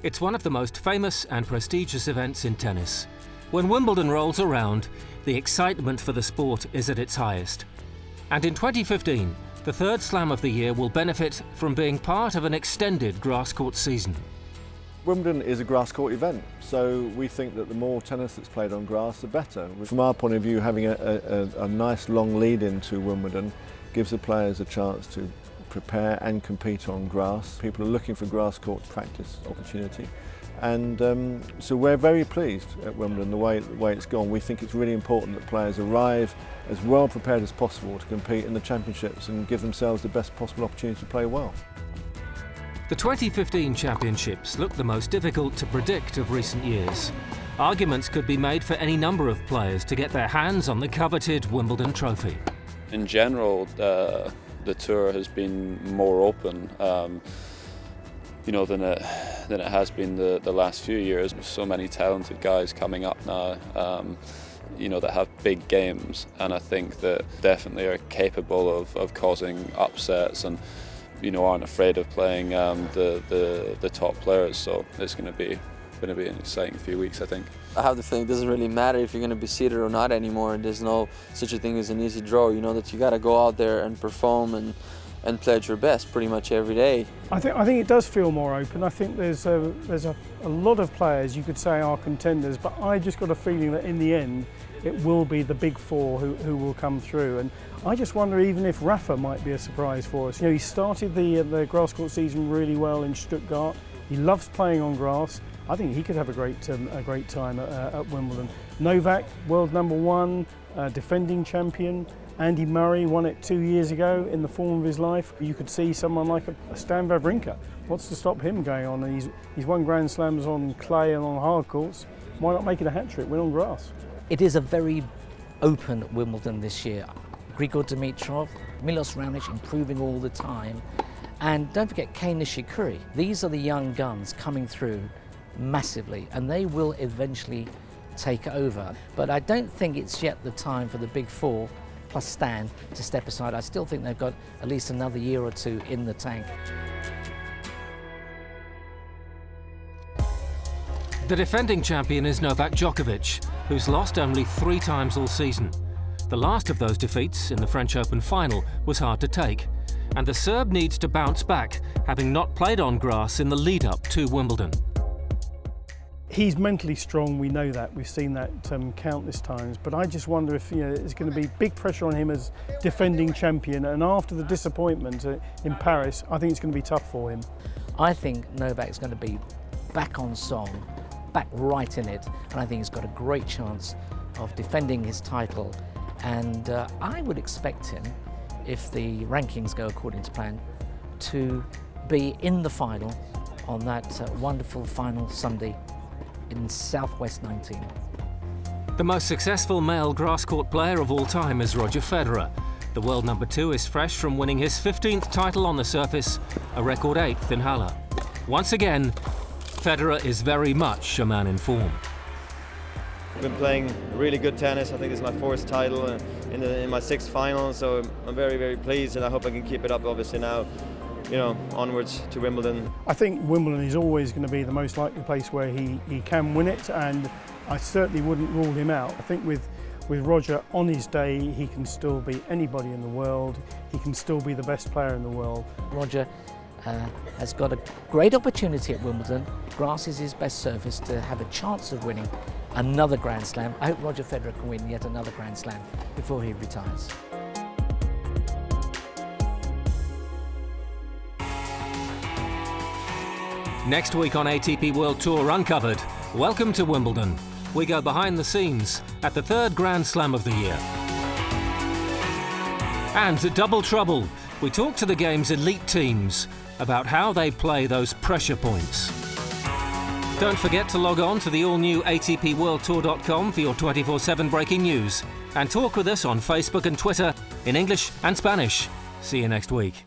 It's one of the most famous and prestigious events in tennis. When Wimbledon rolls around, the excitement for the sport is at its highest. And in 2015, the third Slam of the year will benefit from being part of an extended grass court season. Wimbledon is a grass court event, so we think that the more tennis that's played on grass, the better. From our point of view, having a nice long lead into Wimbledon gives the players a chance to prepare and compete on grass. People are looking for grass court practice opportunity, and so we're very pleased at Wimbledon the way it's gone. We think it's really important that players arrive as well prepared as possible to compete in the championships and give themselves the best possible opportunity to play well. The 2015 championships look the most difficult to predict of recent years. Arguments could be made for any number of players to get their hands on the coveted Wimbledon trophy. In general, the tour has been more open, than it has been the last few years. There's so many talented guys coming up now, that have big games, and I think that definitely are capable of causing upsets and aren't afraid of playing the top players. So it's going to be an exciting few weeks, I think. I have the feeling it doesn't really matter if you're going to be seeded or not anymore. There's no such a thing as an easy draw. You know that you got to go out there and perform and play at your best pretty much every day. I think it does feel more open. I think there's a lot of players you could say are contenders, but I just got a feeling that in the end it will be the big four who will come through. And I just wonder even if Rafa might be a surprise for us. He started the grass court season really well in Stuttgart. He loves playing on grass. I think he could have a great time at Wimbledon. Novak, world #1, defending champion. Andy Murray won it 2 years ago in the form of his life. You could see someone like a Stan Wawrinka. What's to stop him going on? He's won Grand Slams on clay and on hard courts. Why not make it a hat-trick, win on grass? It is a very open Wimbledon this year. Grigor Dimitrov, Milos Raonic improving all the time. And don't forget Kei Nishikori. These are the young guns coming through massively, and they will eventually take over. But I don't think it's yet the time for the big four plus Stan to step aside. I still think they've got at least another year or two in the tank. The defending champion is Novak Djokovic, who's lost only 3 times all season. The last of those defeats in the French Open final was hard to take, and the Serb needs to bounce back, having not played on grass in the lead-up to Wimbledon. He's mentally strong, we know that. We've seen that countless times. But I just wonder if there's going to be big pressure on him as defending champion. And after the disappointment in Paris, I think it's going to be tough for him. I think Novak's going to be back on song, back right in it. And I think he's got a great chance of defending his title. And I would expect him, if the rankings go according to plan, to be in the final on that wonderful final Sunday in Southwest 19. The most successful male grass court player of all time is Roger Federer. The world #2 is fresh from winning his 15th title on the surface, a record 8th in Halle. Once again, Federer is very much a man in form. I've been playing really good tennis. I think this is my 4th title in my 6th final, so I'm very, very pleased, and I hope I can keep it up obviously now, onwards to Wimbledon. I think Wimbledon is always going to be the most likely place where he can win it, and I certainly wouldn't rule him out. I think with Roger on his day, he can still beat anybody in the world. He can still be the best player in the world. Roger has got a great opportunity at Wimbledon. Grass is his best surface to have a chance of winning another Grand Slam. I hope Roger Federer can win yet another Grand Slam before he retires. Next week on ATP World Tour Uncovered, welcome to Wimbledon. We go behind the scenes at the 3rd Grand Slam of the year. And Double Trouble, we talk to the game's elite teams about how they play those pressure points. Don't forget to log on to the all-new ATPWorldTour.com for your 24/7 breaking news, and talk with us on Facebook and Twitter in English and Spanish. See you next week.